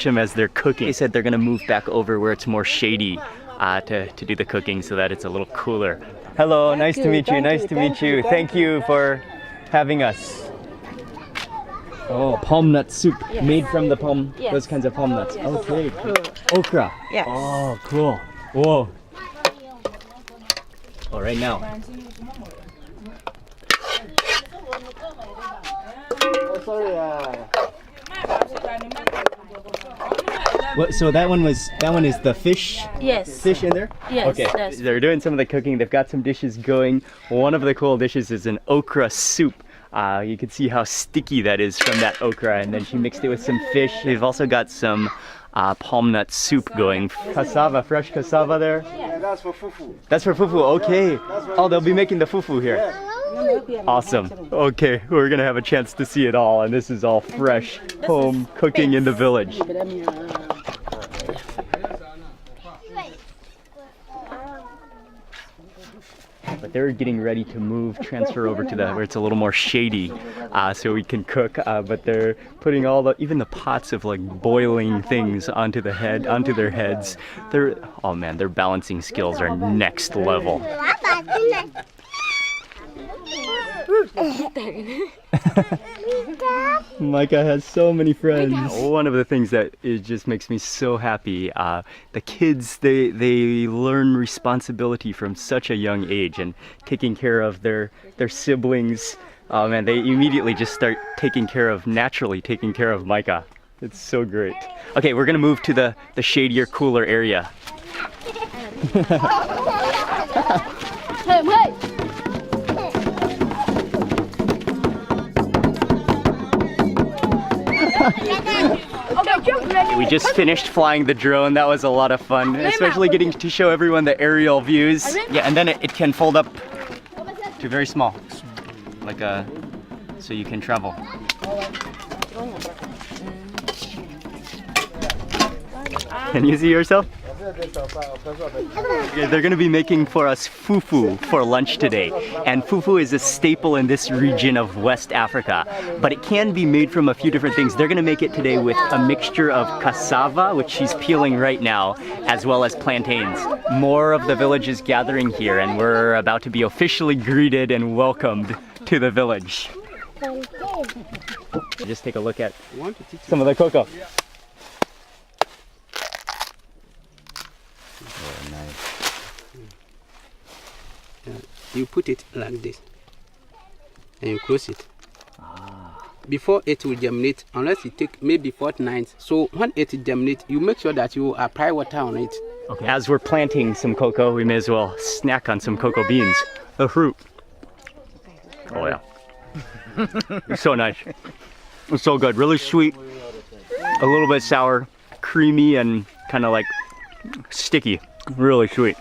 them as they're cooking. They said they're gonna move back over where it's more shady to do the cooking so that it's a little cooler. Hello, nice to meet you. Nice to meet you. Thank you for having us. Oh, palm nut soup made from the palm, those kinds of palm nuts. Okay. Okra. Yes. Oh, cool. Whoa. All right now. So that one is the fish? Yes. Fish in there? Yes. Okay. They're doing some of the cooking. They've got some dishes going. One of the cool dishes is an okra soup. You can see how sticky that is from that okra, and then she mixed it with some fish. They've also got some palm nut soup going. Cassava, fresh cassava there? Yeah, that's for fufu. That's for fufu, okay. Oh, they'll be making the fufu here. Awesome. Okay, we're gonna have a chance to see it all, and this is all fresh home cooking in the village. But they're getting ready to move, transfer over to where it's a little more shady, so we can cook. But they're putting even the pots of like boiling things onto their heads. Oh man, their balancing skills are next level. Micah has so many friends. One of the things that just makes me so happy, the kids, they learn responsibility from such a young age, and taking care of their siblings. Oh man, they immediately just start naturally taking care of Micah. It's so great. Okay, we're gonna move to the shadier, cooler area. We just finished flying the drone. That was a lot of fun, especially getting to show everyone the aerial views. Yeah, and then it can fold up to very small, so you can travel. Can you see yourself? Okay, they're going to be making for us fufu for lunch today. And fufu is a staple in this region of West Africa. But it can be made from a few different things. They're going to make it today with a mixture of cassava, which she's peeling right now, as well as plantains. More of the village is gathering here, and we're about to be officially greeted and welcomed to the village. Just take a look at some of the cocoa. Oh, nice. You put it like this, and you close it. Before it will germinate, unless it take maybe fortnight. So when it germinates, you make sure that you apply water on it. Okay. As we're planting some cocoa, we may as well snack on some cocoa beans, a fruit. Oh yeah, it's so nice. It's so good, really sweet, a little bit sour, creamy, and kind of like sticky. Really sweet.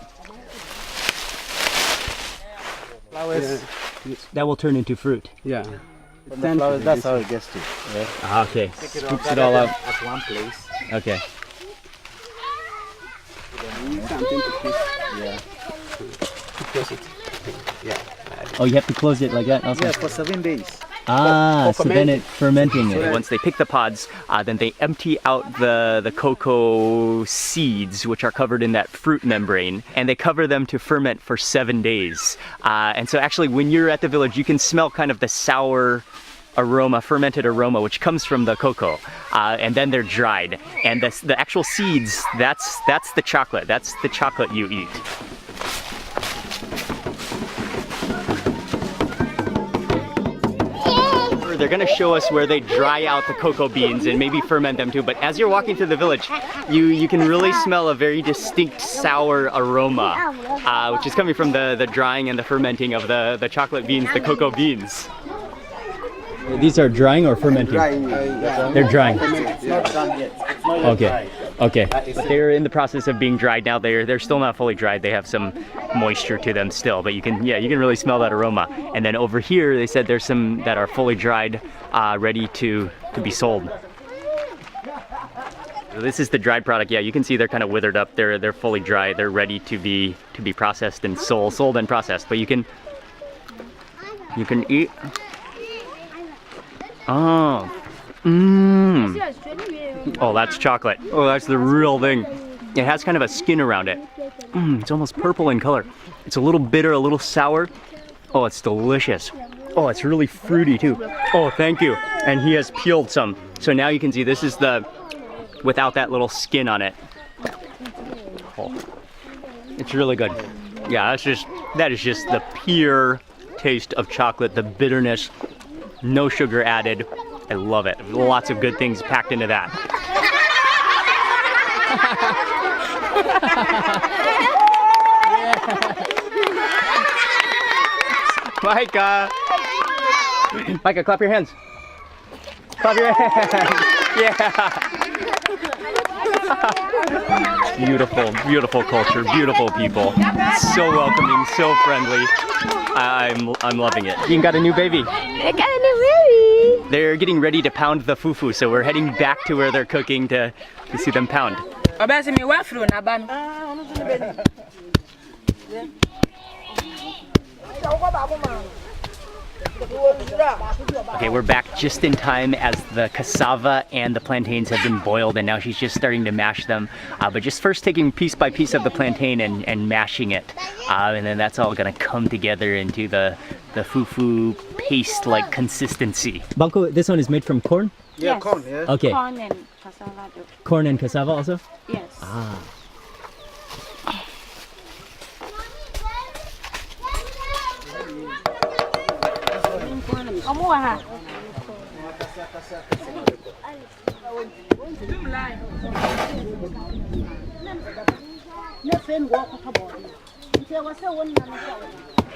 Flowers. That will turn into fruit. Yeah. Flowers, that's how it gets to. Yeah. Okay. Scoops it all out. At one place. Okay. Something to kiss. Yeah. Close it. Yeah. Oh, you have to close it like that? Also? Yeah, for 7 days. So then it's fermenting it. Once they pick the pods, then they empty out the cocoa seeds, which are covered in that fruit membrane, and they cover them to ferment for 7 days. And so actually when you're at the village, you can smell kind of the sour aroma, fermented aroma, which comes from the cocoa. And then they're dried. And the actual seeds, that's the chocolate. That's the chocolate you eat. They're going to show us where they dry out the cocoa beans and maybe ferment them too. But as you're walking through the village, you can really smell a very distinct sour aroma, which is coming from the drying and the fermenting of the chocolate beans, the cocoa beans. These are drying or fermenting? They're drying. It's not done yet. It's not yet Okay. Okay. But they're in the process of being dried now. They're still not fully dried. They have some moisture to them still, but you can really smell that aroma. And then over here, they said there's some that are fully dried, ready to be sold. So this is the dried product. Yeah, you can see they're kind of withered up. They're fully dry. They're ready to be processed and sold and processed. But you can eat. Oh, Mmm. Oh, that's chocolate. Oh, that's the real thing. It has kind of a skin around it. It's almost purple in color. It's a little bitter, a little sour. Oh, it's delicious. Oh, it's really fruity too. Oh, thank you. And he has peeled some. So now you can see this is the without that little skin on it. Oh, it's really good. Yeah, that is just the pure taste of chocolate, the bitterness, no sugar added. I love it. Lots of good things packed into that. Micah! Micah, clap your hands. Clap your hands. Yeah. Beautiful, beautiful culture, beautiful people. So welcoming, so friendly. I'm loving it. You got a new baby. I got a new baby. They're getting ready to pound the fufu, so we're heading back to where they're cooking to see them pound. Okay, we're back just in time as the cassava and the plantains have been boiled, and now she's just starting to mash them. But just first taking piece by piece of the plantain and mashing it. And then that's all gonna come together into the fufu paste-like consistency. Banco, this one is made from corn? Yeah, Yes. corn, yeah. Okay. Corn and cassava. Corn and cassava also? Yes. Ah.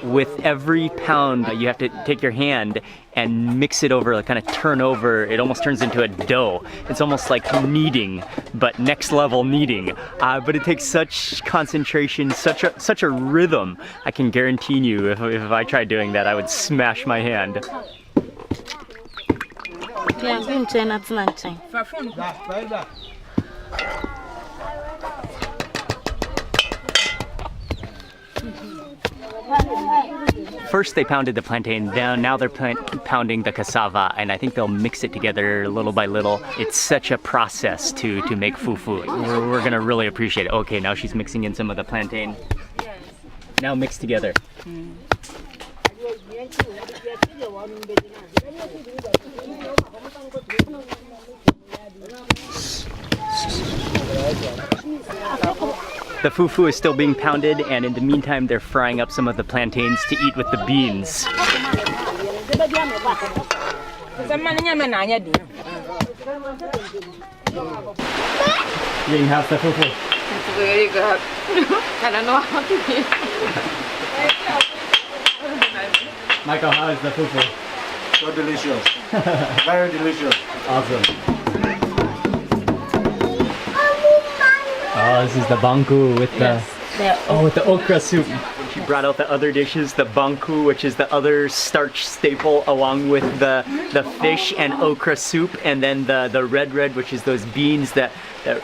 With every pound, you have to take your hand and mix it over, like kind of turn over. It almost turns into a dough. It's almost like kneading, but next level kneading. But it takes such concentration, such a rhythm. I can guarantee you, if I tried doing that, I would smash my hand. First they pounded the plantain, now they're pounding the cassava, and I think they'll mix it together little by little. It's such a process to make fufu. We're gonna really appreciate it. Okay, now she's mixing in some of the plantain. Now mixed together. The fufu is still being pounded, and in the meantime they're frying up some of the plantains to eat with the beans. Ying, how's the fufu? It's very good. I don't know how to eat. Michael, how is the fufu? So delicious. Very delicious. Awesome. Oh, this is the banku with with the okra soup. She brought out the other dishes, the banku, which is the other starch staple, along with the fish and okra soup, and then the red, which is those beans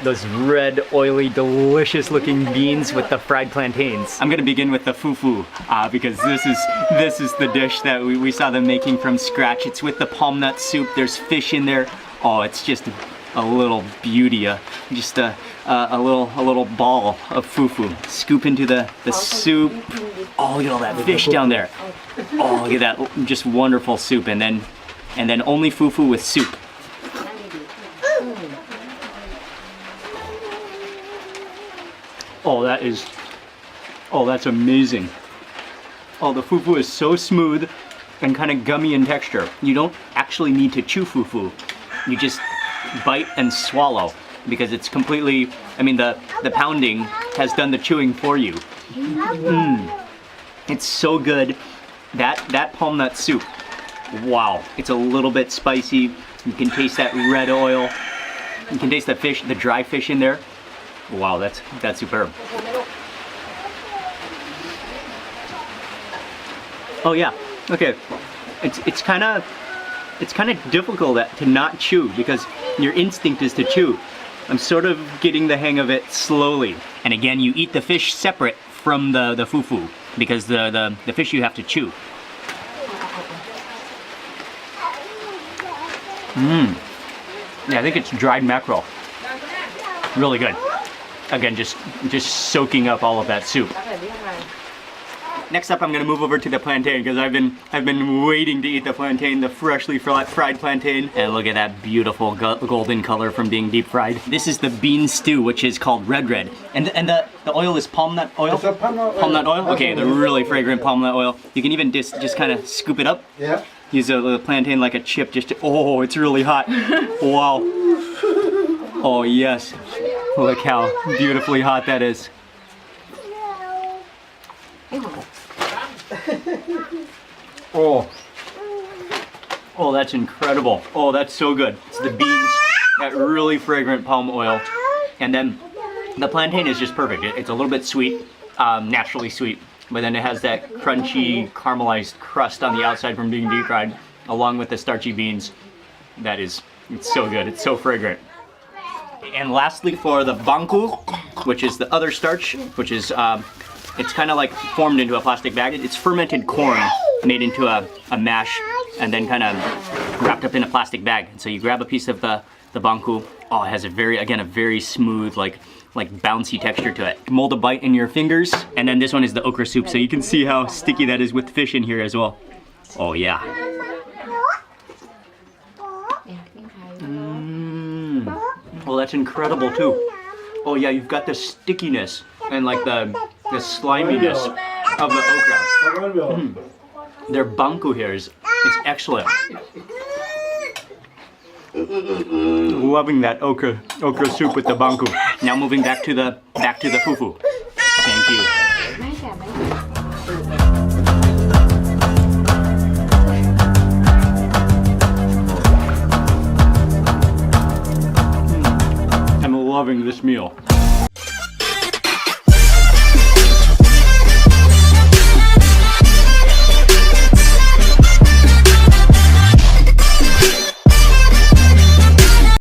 those red, oily, delicious-looking beans with the fried plantains. I'm gonna begin with the fufu because this is the dish that we saw them making from scratch. It's with the palm nut soup. There's fish in there. Oh, it's just a little beauty, just a little ball of fufu. Scoop into the soup. Oh, look at all that fish down there. Oh, look at that, just wonderful soup. And then only fufu with soup. Oh, that's amazing. Oh, the fufu is so smooth and kind of gummy in texture. You don't actually need to chew fufu. You just bite and swallow because it's completely, I mean, the pounding has done the chewing for you. It's so good. That palm nut soup, wow. It's a little bit spicy. You can taste that red oil. You can taste the fish, the dry fish in there. Wow, that's superb. Oh yeah, okay. It's kind of difficult to not chew because your instinct is to chew. I'm sort of getting the hang of it slowly. And again, you eat the fish separate from the fufu because the fish you have to chew. Yeah, I think it's dried mackerel. Really good. Again, just soaking up all of that soup. Next up, I'm gonna move over to the plantain because I've been waiting to eat the plantain, the freshly fried plantain. And look at that beautiful golden color from being deep fried. This is the bean stew, which is called red. And the oil is palm nut oil? It's a palm nut oil. Palm nut oil? Okay, the really fragrant palm nut oil. You can even just kind of scoop it up. Yeah. Use the plantain like a chip just to, oh, it's really hot. Wow. Oh yes. Look how beautifully hot that is. Oh. Oh, that's incredible. Oh, that's so good. It's the beans, that really fragrant palm oil. And then the plantain is just perfect. It's a little bit sweet, naturally sweet. But then it has that crunchy, caramelized crust on the outside from being deep fried, along with the starchy beans. It's so good. It's so fragrant. And lastly, for the banku, which is the other starch, which is it's kind of like formed into a plastic bag. It's fermented corn made into a mash and then kind of wrapped up in a plastic bag. And so you grab a piece of the banku. Oh, it has a very smooth, like bouncy texture to it. Mold a bite in your fingers. And then this one is the okra soup. So you can see how sticky that is with fish in here as well. Oh yeah. Oh, that's incredible too. Oh yeah, you've got the stickiness and like the sliminess of the okra. Their banku here is excellent. Loving that okra soup with the banku. Now moving back to the fufu. Thank you. I'm loving this meal.